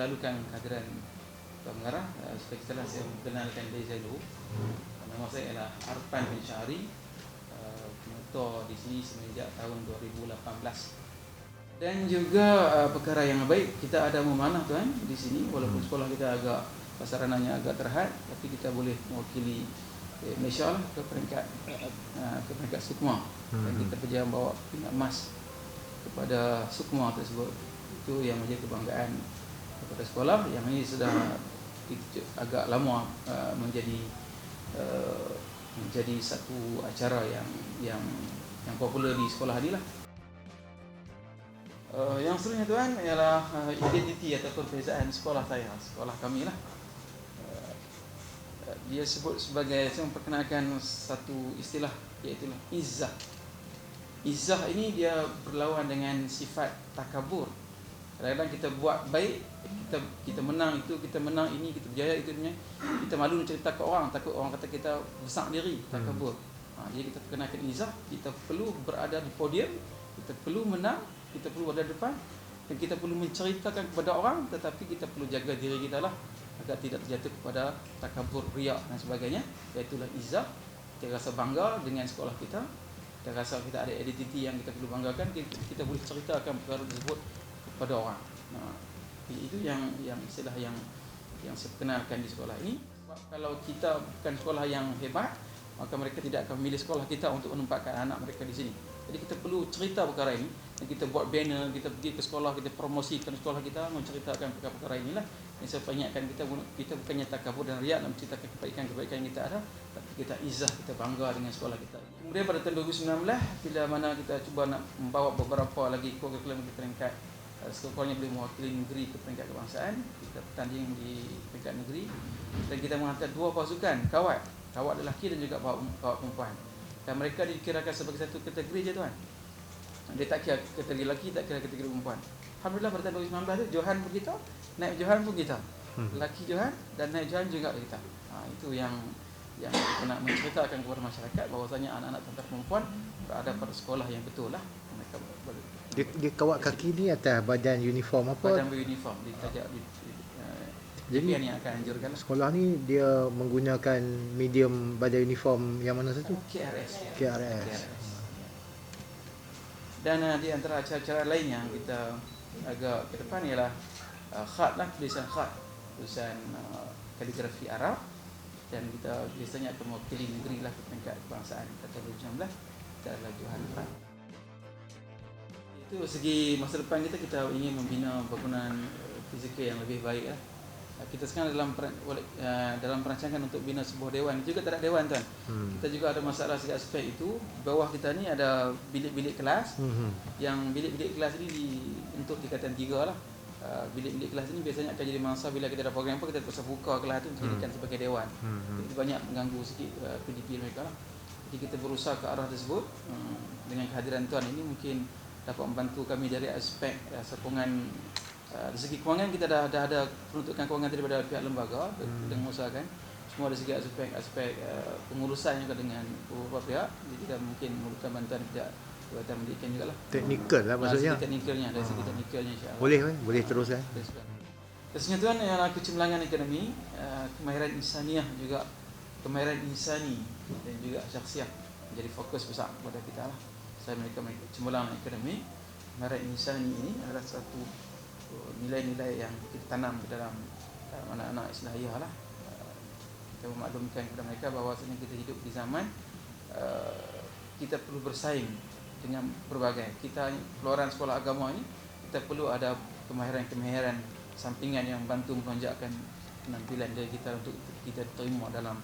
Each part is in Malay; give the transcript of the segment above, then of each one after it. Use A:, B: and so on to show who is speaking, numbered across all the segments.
A: melalukan kehadiran Tuan Pengarah, seperti telah saya kenalkan dari saya dulu. Nama saya ialah Arfan bin Syahri, pengutor di sini semenjak tahun 2018. Dan juga perkara yang baik, kita ada memanah tuan di sini, walaupun sekolah kita agak pasarananya agak terhad, tapi kita boleh mewakili Malaysia lah ke peringkat Sukma. Dan kita berjaya bawa pingat emas kepada Sukma tersebut. Itu yang menjadi kebanggaan kepada sekolah. Yang ini sudah agak lama menjadi satu acara yang popular di sekolah ni lah. Yang seterusnya tuan ialah identiti ataupun perbezaan sekolah saya, sekolah kami lah. Dia sebut sebagai, saya memperkenalkan satu istilah, iaitu izzah. Izzah ini dia berlawan dengan sifat takabur. Kadang-kadang kita buat baik, kita menang itu, kita menang ini, kita berjaya itu, kita malu nak cerita ke orang, takut orang kata kita besar diri, takabur. Jadi kita perkenalkan izzah, kita perlu berada di podium, kita perlu menang, kita perlu berada di depan, dan kita perlu menceritakan kepada orang, tetapi kita perlu jaga diri kita lah agar tidak terjatuh kepada takabur, riak dan sebagainya. Iaitulah izzah. Kita rasa bangga dengan sekolah kita, kita rasa kita ada identiti yang kita perlu banggakan, kita boleh ceritakan perkara tersebut kepada orang. Itu yang istilah yang saya kenalkan di sekolah ini. Sebab kalau kita bukan sekolah yang hebat, maka mereka tidak akan memilih sekolah kita untuk menempatkan anak mereka di sini. Jadi kita perlu cerita perkara ini, dan kita buat banner, kita pergi ke sekolah, kita promosikan sekolah kita, menceritakan perkara-perkara inilah. Yang saya ingatkan, kita bukannya takabur dan riak nak menceritakan kebaikan-kebaikan yang kita ada, tapi kita izzah, kita bangga dengan sekolah kita. Kemudian pada tahun 2019, bila mana kita cuba nak membawa beberapa lagi kurikulum ke peringkat sekurang-kurangnya boleh mewakili negeri ke peringkat kebangsaan, kita bertanding di peringkat negeri, dan kita menghantar 2 pasukan kawat lelaki dan juga kawat perempuan. Dan mereka dikirakan sebagai satu kategori je tuan. Dia tak kira kategori lelaki, tak kira kategori perempuan. Alhamdulillah pada tahun 2019 tu Johan pun kita, naib Johan pun kita. Lelaki Johan dan naib Johan juga kita. Itu yang kita nak menceritakan kepada masyarakat bahawasanya anak-anak tentara perempuan berada pada sekolah yang betul lah. Mereka
B: Dia kawat kaki ni atas badan uniform apa?
A: Badan beruniform, ditajak
B: jadi
A: yang akan anjurkan.
B: Sekolah ni dia menggunakan medium badan uniform yang mana satu? KRS.
A: Dan di antara acara-acara lain yang kita agak ke depan ialah khat lah, tulisan khat, tulisan kaligrafi Arab, dan kita biasanya akan mewakili negeri lah ke peringkat kebangsaan. Pada 2019 kita adalah Johan Khat. Itu segi masa depan kita ingin membina bangunan fizikal yang lebih baik lah. Kita sekarang dalam perancangan untuk bina sebuah dewan. Juga tak ada dewan tuan. Kita juga ada masalah segi aspek itu. Di bawah kita ni ada bilik-bilik kelas. Yang bilik-bilik kelas ini untuk tingkatan 3 lah. Bilik-bilik kelas ini biasanya akan jadi mangsa bila kita ada program apa, kita terpaksa buka kelas itu dijadikan sebagai dewan. Jadi banyak mengganggu sikit PDP mereka lah. Jadi kita berusaha ke arah tersebut. Dengan kehadiran tuan ini mungkin dapat membantu kami dari aspek sokongan. Dari segi kewangan kita dah ada peruntukan kewangan daripada pihak lembaga dengan mengusahakan semua dari segi aspek pengurusan juga dengan beberapa pihak. Jadi kita mungkin memerlukan bantuan pihak Jabatan Pendidikan jugalah.
B: Teknikal lah maksudnya.
A: Dari segi teknikalnya insya-Allah.
B: Boleh terus kan.
A: Terusnya tuan ialah kecemerlangan akademi, kemahiran insaniah juga, kemahiran insani dan juga syakhsiah menjadi fokus besar kepada kita lah. Saya mereka cemerlang akademi, kemahiran insani ini adalah satu nilai-nilai yang kita tanam ke dalam anak-anak Islahiyah lah. Kita memaklumkan kepada mereka bahawa sebenarnya kita hidup di zaman kita perlu bersaing dengan berbagai. Kita keluaran sekolah agama ini, kita perlu ada kemahiran-kemahiran sampingan yang membantu menonjakkan penampilan diri kita untuk kita terima dalam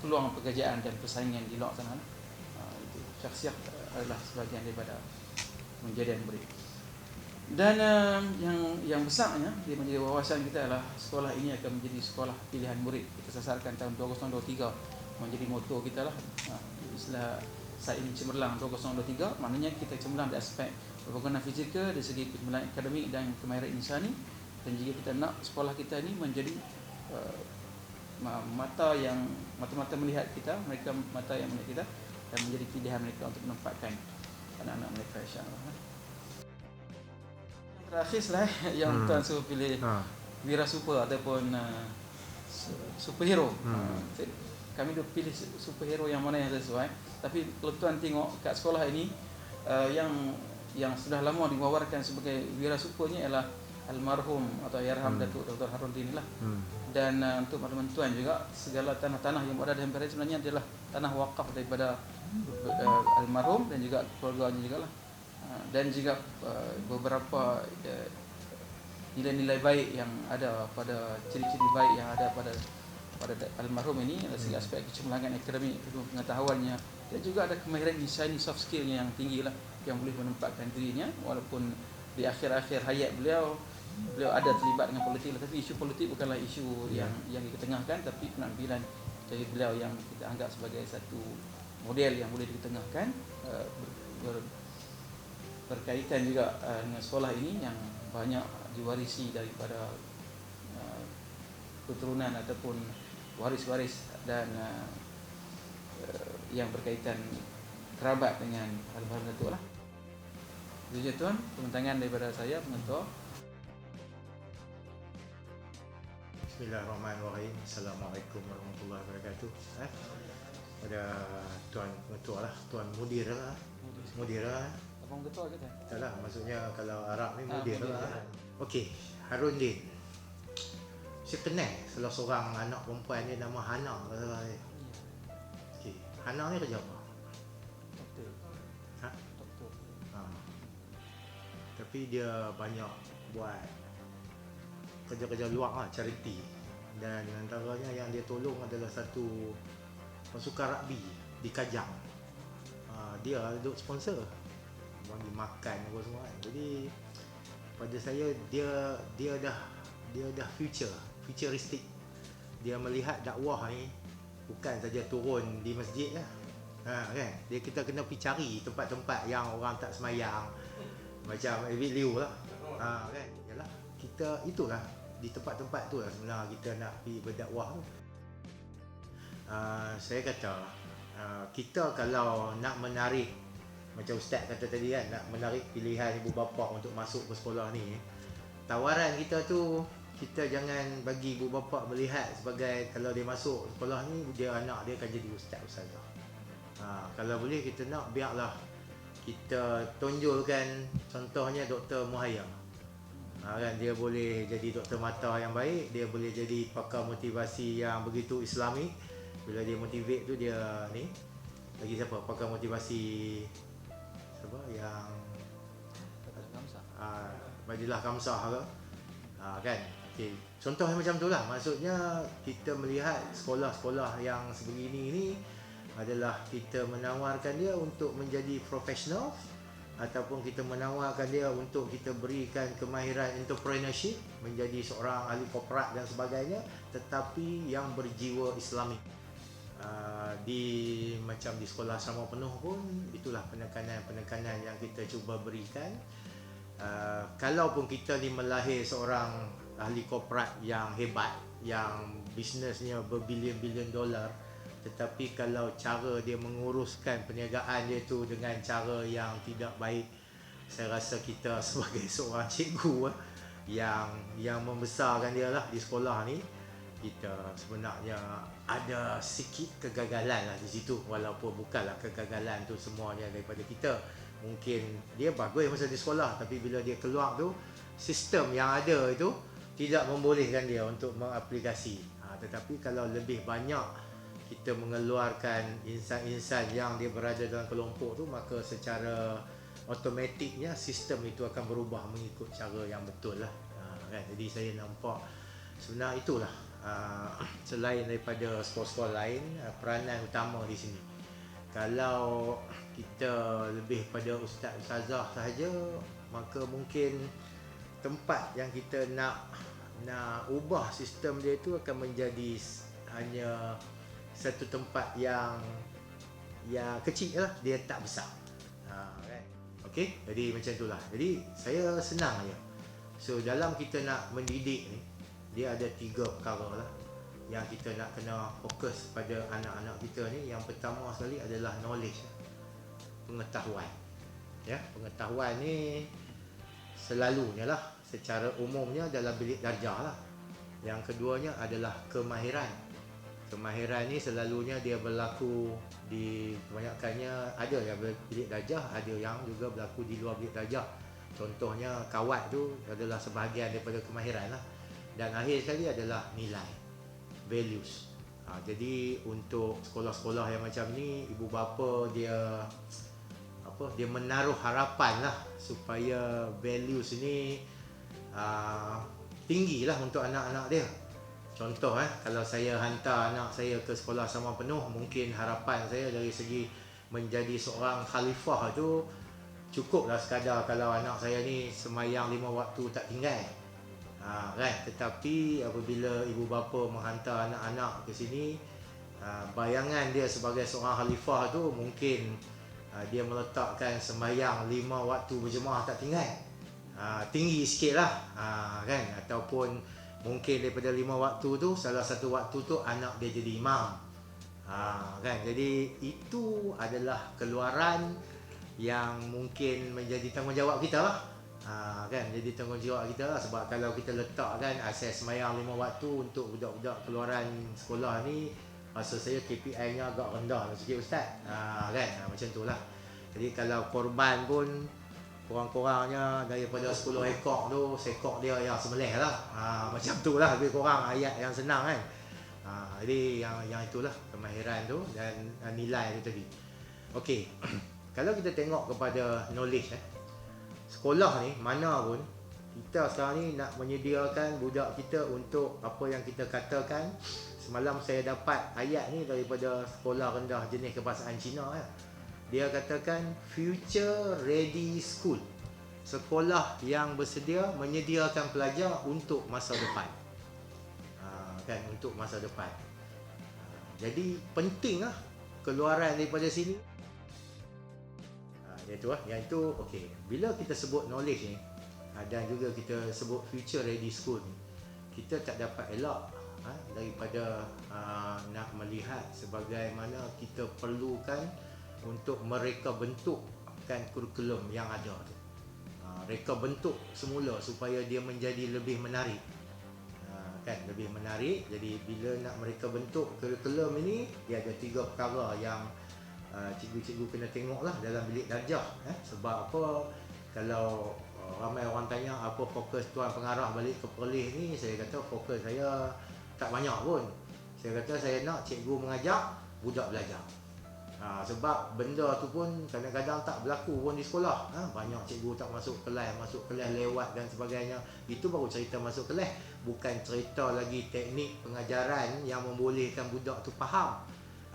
A: peluang pekerjaan dan persaingan di luar sana. Itu syakhsiah adalah sebahagian daripada menjadi murid. Dan yang besarnya dia menjadi wawasan kita adalah sekolah ini akan menjadi sekolah pilihan murid. Kita sasarkan tahun 2023 menjadi moto kita lah. Istilah saat ini cemerlang 2023, maknanya kita cemerlang dari aspek bangunan fizikal, dari segi cemerlang akademik dan kemahiran insani. Dan jika kita nak sekolah kita ini menjadi mata-mata melihat kita, mereka mata yang melihat kita, dan menjadi pilihan mereka untuk menempatkan anak-anak mereka insya-Allah. Terakhir lah yang tuan suruh pilih wira super ataupun superhero. Kami dah pilih superhero yang mana yang sesuai. Tapi kalau tuan tengok kat sekolah ini yang sudah lama diwawarkan sebagai wira supernya ialah almarhum atau yarham Datuk Dr. Harudin lah. Dan untuk makluman tuan juga, segala tanah-tanah yang berada di MPRS sebenarnya adalah tanah wakaf daripada almarhum dan juga keluarganya juga lah. Dan juga beberapa nilai-nilai baik yang ada pada ciri-ciri baik yang ada pada almarhum ini, dari segi aspek kecemerlangan akademik, pengetahuannya, dan juga ada kemahiran shiny soft skillnya yang tinggi lah, yang boleh menempatkan dirinya walaupun di akhir-akhir hayat beliau ada terlibat dengan politik, tapi isu politik bukanlah isu yang diketengahkan, tapi penampilan dari beliau yang kita anggap sebagai satu model yang boleh diketengahkan, berkaitan juga dengan sekolah ini yang banyak diwarisi daripada keturunan ataupun waris-waris dan yang berkaitan kerabat dengan almarhum Datuk lah. Itu je tuan, pembentangan daripada saya, pengetua.
B: Bismillahirrahmanirrahim. Assalamualaikum warahmatullahi wabarakatuh. Pada tuan pengetua lah, tuan mudir lah. Mudir lah.
A: Abang ketua ke tuan?
B: Tak lah, maksudnya kalau Arab ni mudir lah. Okey, Harudin. Saya kenal salah seorang anak perempuan ni nama Hana. Okey, Hana ni kerja apa?
A: Doktor.
B: Ha?
A: Doktor.
B: Tapi dia banyak buat kerja-kerja luar lah, charity. Dan antaranya yang dia tolong adalah satu pasukan rugby di Kajang. Dia duk sponsor, bagi makan apa semua kan. Jadi pada saya dia dah futuristic. Dia melihat dakwah ni bukan saja turun di masjid lah. Kan? Kita kena pergi cari tempat-tempat yang orang tak semayang. Macam David Liu lah. Kan? Yalah, kita itulah di tempat-tempat tu lah sebenarnya kita nak pergi berdakwah tu. Saya kata kita kalau nak menarik, macam Ustaz kata tadi kan, nak menarik pilihan ibu bapa untuk masuk ke sekolah ni, tawaran kita tu, kita jangan bagi ibu bapa melihat sebagai kalau dia masuk sekolah ni dia anak dia akan jadi ustaz-ustazah. Kalau boleh kita nak biarlah kita tonjolkan, contohnya Dr. Muhayyam. Kan dia boleh jadi doktor mata yang baik, dia boleh jadi pakar motivasi yang begitu Islami. Bila dia motivate tu dia ni lagi siapa pakar motivasi siapa yang Majalah Kamsah ke? Kan? Okay. Contohnya macam tu lah. Maksudnya kita melihat sekolah-sekolah yang sebegini ni adalah kita menawarkan dia untuk menjadi profesional, ataupun kita menawarkan dia untuk kita berikan kemahiran entrepreneurship, menjadi seorang ahli korporat dan sebagainya, tetapi yang berjiwa Islami. Macam di sekolah asrama penuh pun itulah penekanan yang kita cuba berikan. Kalaupun kita ni melahir seorang ahli korporat yang hebat, yang bisnesnya berbilion-bilion dolar, tetapi kalau cara dia menguruskan perniagaan dia tu dengan cara yang tidak baik, saya rasa kita sebagai seorang cikgu yang membesarkan dia lah di sekolah ni, kita sebenarnya ada sikit kegagalan lah di situ. Walaupun bukanlah kegagalan tu semuanya daripada kita. Mungkin dia bagus masa di sekolah, tapi bila dia keluar tu, sistem yang ada itu tidak membolehkan dia untuk mengaplikasi. Tetapi kalau lebih banyak kita mengeluarkan insan-insan yang dia berada dalam kelompok tu, maka secara automatiknya sistem itu akan berubah mengikut cara yang betul lah. Kan? Jadi saya nampak sebenarnya itulah selain daripada sport-sport lain, peranan utama di sini. Kalau kita lebih pada ustaz-ustazah sahaja, maka mungkin tempat yang kita nak ubah sistem dia itu akan menjadi hanya satu tempat yang kecil lah, dia tak besar. Kan? Okey, jadi macam itulah. Jadi saya senang je. So dalam kita nak mendidik ni, dia ada 3 perkara lah yang kita nak kena fokus pada anak-anak kita ni. Yang pertama sekali adalah knowledge, pengetahuan. Ya, pengetahuan ni selalunya lah, secara umumnya dalam bilik darjah lah. Yang keduanya adalah kemahiran. Kemahiran ni selalunya dia berlaku di kebanyakannya ada yang bilik darjah, ada yang juga berlaku di luar bilik darjah. Contohnya kawat tu adalah sebahagian daripada kemahiran lah. Dan akhir sekali adalah nilai, values. Jadi untuk sekolah-sekolah yang macam ni, ibu bapa dia menaruh harapan lah supaya values ni tinggi lah untuk anak-anak dia. Contoh kalau saya hantar anak saya ke sekolah sama penuh, mungkin harapan saya dari segi menjadi seorang khalifah tu cukuplah sekadar kalau anak saya ni semayang 5 waktu tak tinggal. Kan? Tetapi apabila ibu bapa menghantar anak-anak ke sini, bayangan dia sebagai seorang khalifah tu mungkin dia meletakkan sembahyang 5 waktu berjemaah tak tinggal. Tinggi sikit lah, kan? Ataupun mungkin daripada 5 waktu tu, salah satu waktu tu anak dia jadi imam. Kan? Jadi itu adalah keluaran yang mungkin menjadi tanggungjawab kita lah. Kan? Jadi tanggungjawab kita lah, sebab kalau kita letakkan asas sembahyang 5 waktu untuk budak-budak keluaran sekolah ni, rasa saya KPI-nya agak rendah sikit Ustaz. Kan? Macam tu lah. Jadi kalau korban pun kurang-kurangnya daripada 10 ekor tu, sekok dia yang sembelih lah. Macam tu lah lebih kurang ayat yang senang kan. Jadi yang itulah kemahiran tu dan nilai tu tadi. Okey. Kalau kita tengok kepada knowledge, sekolah ni mana pun kita sekarang ni nak menyediakan budak kita untuk apa yang kita katakan. Semalam saya dapat ayat ni daripada sekolah rendah jenis kebahasaan Cina. Dia katakan future ready school, sekolah yang bersedia menyediakan pelajar untuk masa depan. Kan, untuk masa depan. Jadi penting lah keluaran daripada sini. Yang itu okey. Bila kita sebut knowledge ni dan juga kita sebut future ready school ni, kita tak dapat elak daripada nak melihat sebagaimana kita perlukan untuk mereka bentukkan kurikulum yang ada tu. Reka bentuk semula supaya dia menjadi lebih menarik. Kan, lebih menarik. Jadi bila nak mereka bentuk kurikulum ini, dia ada 3 perkara yang cikgu-cikgu kena tengok lah dalam bilik darjah. Sebab apa, kalau ramai orang tanya apa fokus tuan pengarah balik ke Perlis ni, saya kata fokus saya tak banyak pun. Saya kata saya nak cikgu mengajar, budak belajar. Sebab benda tu pun kadang-kadang tak berlaku pun di sekolah. Banyak cikgu tak masuk kelas lewat dan sebagainya. Itu baru cerita masuk kelas, bukan cerita lagi teknik pengajaran yang membolehkan budak tu faham.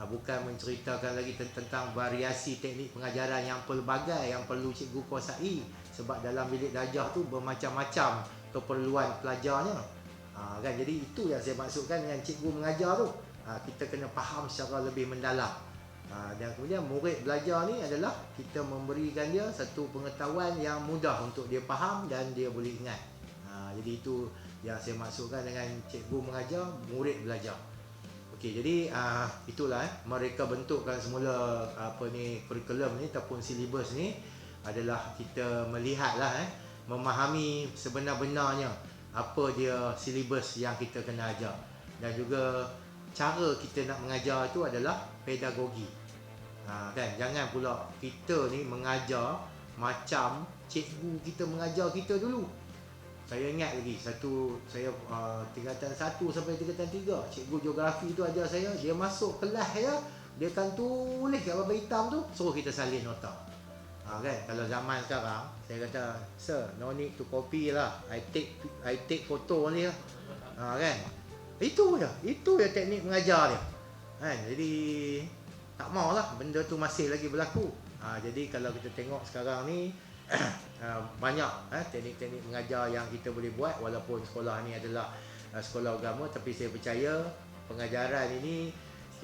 B: Bukan menceritakan lagi tentang variasi teknik pengajaran yang pelbagai yang perlu cikgu kuasai. Sebab dalam bilik darjah tu bermacam-macam keperluan pelajarnya. Kan, jadi itu yang saya maksudkan dengan cikgu mengajar tu. Kita kena faham secara lebih mendalam. Dan kemudian murid belajar ni adalah kita memberikan dia satu pengetahuan yang mudah untuk dia faham dan dia boleh ingat. Jadi itu yang saya maksudkan dengan cikgu mengajar, murid belajar. Okey, jadi itulah mereka bentukkan semula kurikulum ni ataupun silibus ni adalah kita melihatlah memahami sebenar-benarnya apa dia silibus yang kita kena ajar. Dan juga cara kita nak mengajar itu adalah pedagogi. Kan, jangan pula kita ni mengajar macam cikgu kita mengajar kita dulu. Saya ingat lagi saya tingkatan 1 sampai tingkatan 3, cikgu geografi tu ajar saya, dia masuk kelas dia akan tulis kat papan hitam tu, suruh kita salin nota. Kan, kalau zaman sekarang saya kata, sir, no need to copy lah, I take photo ni lah. Kan, itu je teknik mengajar dia. Kan, jadi tak maulah benda tu masih lagi berlaku. Jadi kalau kita tengok sekarang ni banyak teknik-teknik mengajar yang kita boleh buat, walaupun sekolah ni adalah sekolah agama, tapi saya percaya pengajaran ini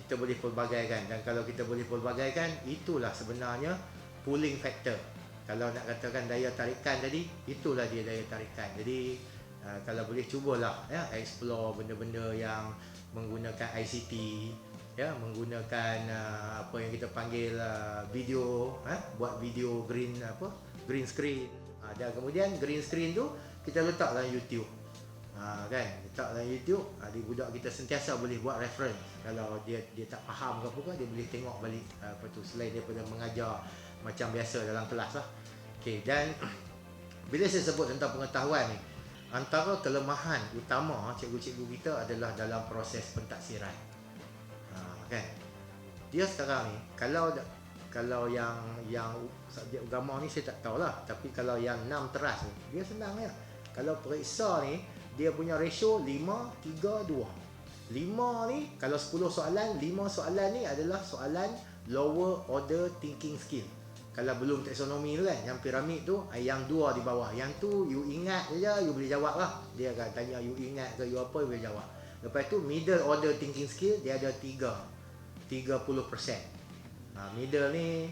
B: kita boleh pelbagaikan. Dan kalau kita boleh pelbagaikan, itulah sebenarnya pulling factor. Kalau nak katakan daya tarikan tadi, itulah dia daya tarikan. Jadi kalau boleh cubalah explore benda-benda yang menggunakan ICT, menggunakan apa yang kita panggil video, buat video green screen. Dan kemudian green screen tu kita letak dalam YouTube. Kan, letak dalam YouTube, di budak kita sentiasa boleh buat reference. Kalau dia tak faham ke apa, dia boleh tengok balik apa tu, selain daripada mengajar macam biasa dalam kelas lah. Okey, dan bila saya sebut tentang pengetahuan ni, antara kelemahan utama cikgu-cikgu kita adalah dalam proses pentaksiran. Kan, dia sekarang ni kalau yang subjek agama ni saya tak tahulah, tapi kalau yang 6 teras ni dia senang ya. Kalau periksa ni dia punya ratio 5-3-2. 5 ni kalau 10 soalan, 5 soalan ni adalah soalan lower order thinking skill. Kalau belum taksonomi tu kan, yang piramid tu, yang 2 di bawah. Yang tu you ingat je, you boleh jawab lah. Dia akan tanya you ingat ke you apa, you boleh jawab. Lepas tu middle order thinking skill dia ada 30%. Middle ni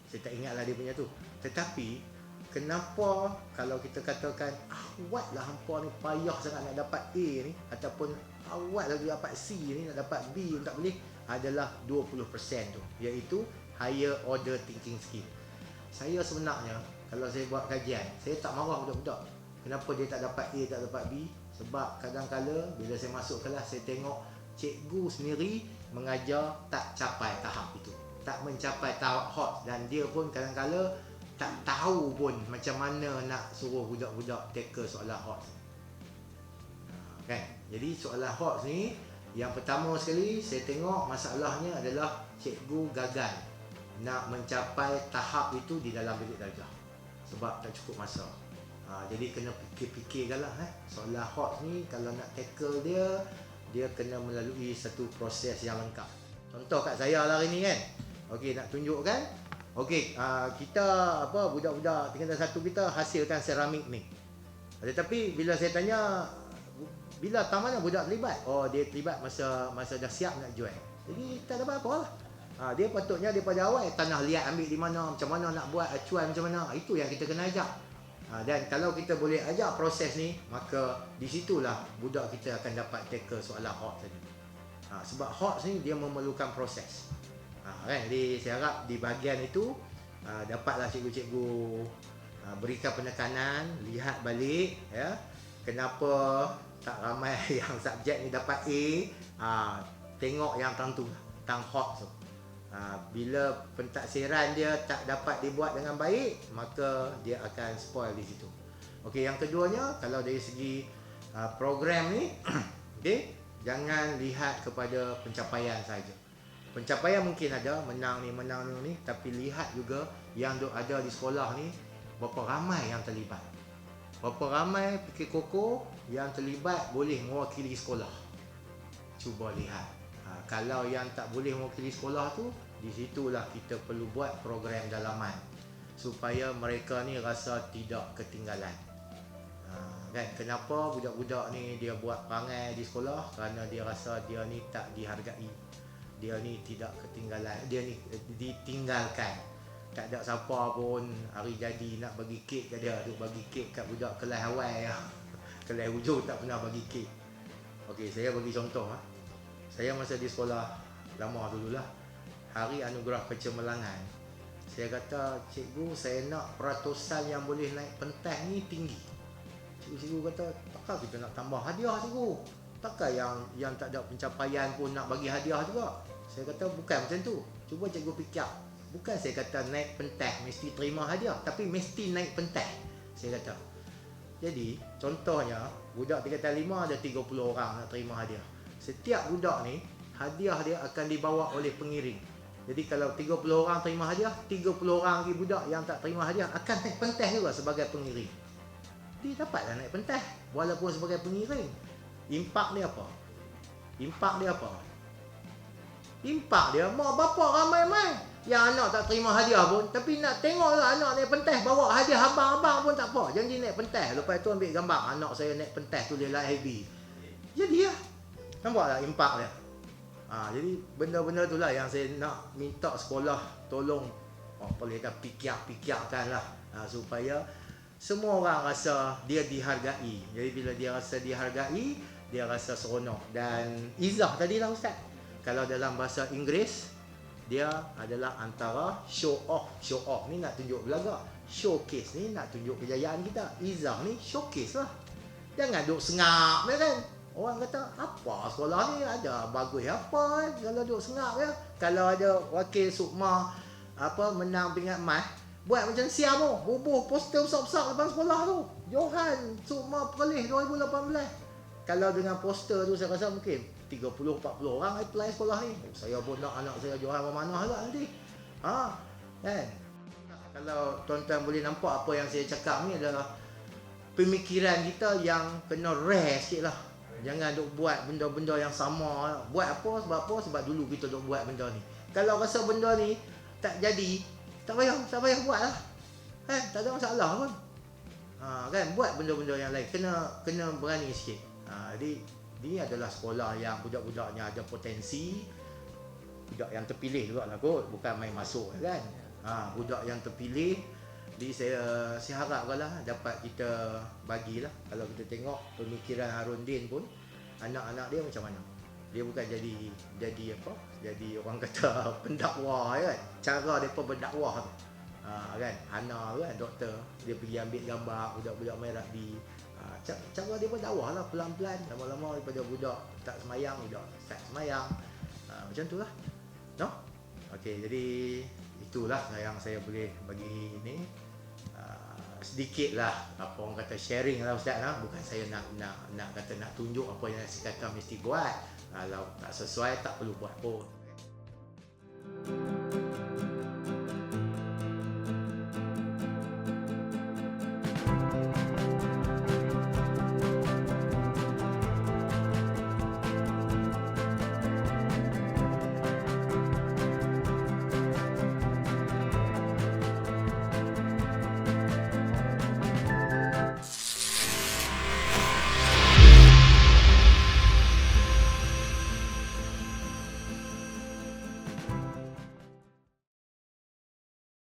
B: saya tak ingat lah dia punya tu. Tetapi kenapa kalau kita katakan awat lah hampa ni payah sangat nak dapat A ni, ataupun awat lagi dapat C ni, nak dapat B tak boleh, adalah 20% tu, iaitu higher order thinking skill. Saya sebenarnya kalau saya buat kajian, saya tak marah budak-budak kenapa dia tak dapat A, tak dapat B. Sebab kadang-kala bila saya masuk kelas, saya tengok cikgu sendiri mengajar tak capai tahap itu, tak mencapai tahap hot, dan dia pun kadang-kala tak tahu pun macam mana nak suruh budak-budak tackle soalan hot. Kan? Jadi soalan hot ni, yang pertama sekali saya tengok masalahnya adalah cikgu gagal nak mencapai tahap itu di dalam bilik darjah sebab tak cukup masa. Jadi kena fikir-fikirkan lah soalan hot ni kalau nak tackle dia kena melalui satu proses yang lengkap. Contoh kat saya lah hari ni kan. Okey, nak tunjukkan. Okey, kita budak-budak tingkatan 1 kita hasilkan seramik ni. Tetapi bila saya tanya bila tahun mana budak terlibat? Oh, dia terlibat masa dah siap nak join. Jadi tak dapat apa lah. Dia patutnya daripada awal tanah liat ambil di mana, macam mana nak buat acuan macam mana. Itu yang kita kena ajak. Dan kalau kita boleh ajak proses ni, maka di situlah budak kita akan dapat tackle soalan hot tadi. Sebab hot ni dia memerlukan proses. Kan? Jadi saya harap di bahagian itu dapatlah cikgu-cikgu berikan penekanan, lihat balik ya, kenapa tak ramai yang subjek ni dapat A. Tengok yang tang hot tu. Bila pentaksiran dia tak dapat dibuat dengan baik, maka dia akan spoil di situ. Okey, yang keduanya, kalau dari segi program ni okey, jangan lihat kepada pencapaian saja. Pencapaian mungkin ada, menang ni, tapi lihat juga yang ada di sekolah ni, berapa ramai yang terlibat. Berapa ramai fikir kokoh yang terlibat boleh mewakili sekolah. Cuba lihat. Kalau yang tak boleh mewakili sekolah tu, di situlah kita perlu buat program dalaman supaya mereka ni rasa tidak ketinggalan. Kan, kenapa budak-budak ni dia buat perangai di sekolah? Kerana dia rasa dia ni tak dihargai, dia ni tidak ketinggalan, dia ni ditinggalkan. Tak ada siapa pun hari jadi nak bagi kek ke dia, duk bagi kek kat budak kelas awal ya. Kelas hujung tak pernah bagi kek. Okey, saya bagi contoh. Saya masa di sekolah lama dululah, hari anugerah kecemerlangan, saya kata, cikgu saya nak peratusan yang boleh naik pentas ni tinggi. Cikgu kata, takkan kita nak tambah hadiah cikgu? Takkan yang tak ada pencapaian pun nak bagi hadiah juga? Saya kata bukan macam tu. Cuba cikgu fikir. Bukan saya kata naik pentas mesti terima hadiah, tapi mesti naik pentas. Saya kata. Jadi contohnya budak tingkatan 5 ada 30 orang nak terima hadiah. Setiap budak ni hadiah dia akan dibawa oleh pengiring. Jadi kalau 30 orang terima hadiah, 30 orang lagi budak yang tak terima hadiah akan naik pentas juga sebagai pengiring. Dia dapatlah naik pentas walaupun sebagai pengiring. Impak dia apa? Impak dia mak bapak ramai-ramai yang anak tak terima hadiah pun, tapi nak tengoklah anak naik pentas, bawa hadiah abang-abang pun tak apa, janji naik pentas. Lepas tu ambil gambar anak saya naik pentas, tulislah happy. Jadi ya, nampak tak impak dia? Jadi benda-benda itulah yang saya nak minta sekolah tolong boleh dah fikir-fikirkan lah, supaya semua orang rasa dia dihargai. Jadi bila dia rasa dihargai, dia rasa seronok. Dan izah tadi lah Ustaz, kalau dalam bahasa Inggeris dia adalah antara show off ni nak tunjuk belagak. showcase ni nak tunjuk kejayaan kita. Izzah ni showcase lah. Jangan duk sengap ya kan. Orang kata apa sekolah ni ada bagus apa kalau duk sengap ya. Kalau ada wakil Sukma menang pingat emas, buat macam Siam tu, bubuh poster besar-besar depan sekolah tu. Johan Sukma Perlis 2018. Kalau dengan poster tu saya rasa mungkin 30-40 orang apply sekolah ni. Saya pun nak anak saya Johan mana lah nanti. Kan? Kalau tuan-tuan boleh nampak apa yang saya cakap ni adalah pemikiran kita yang kena rare sikit lah. Jangan duk buat benda-benda yang sama. Buat apa? Sebab apa? Sebab dulu kita duk buat benda ni. Kalau rasa benda ni tak jadi, tak payah buat lah. Tak ada masalah pun. Kan? Buat benda-benda yang lain. Kena berani sikit. Jadi ini adalah sekolah yang budak-budaknya ada potensi. Budak yang terpilih juga lah kot. Bukan main masuk kan. Budak yang terpilih. Jadi saya harapkanlah dapat kita bagilah. Kalau kita tengok pemikiran Harundin pun, anak-anak dia macam mana. Dia bukan jadi orang kata pendakwa kan. Cara mereka berdakwah tu. Kan, Hana kan doktor, dia pergi ambil gambar budak-budak main rugby. Cara dia berdakwah lah pelan-pelan, lama-lama daripada budak tak semayang, budak start semayang. Macam tu lah. No? Okey, jadi itulah yang saya boleh bagi ni. Sedikit lah apa orang kata sharing lah Ustaz lah. Bukan saya nak kata nak tunjuk apa yang saya kata mesti buat. Kalau tak sesuai tak perlu buat pun.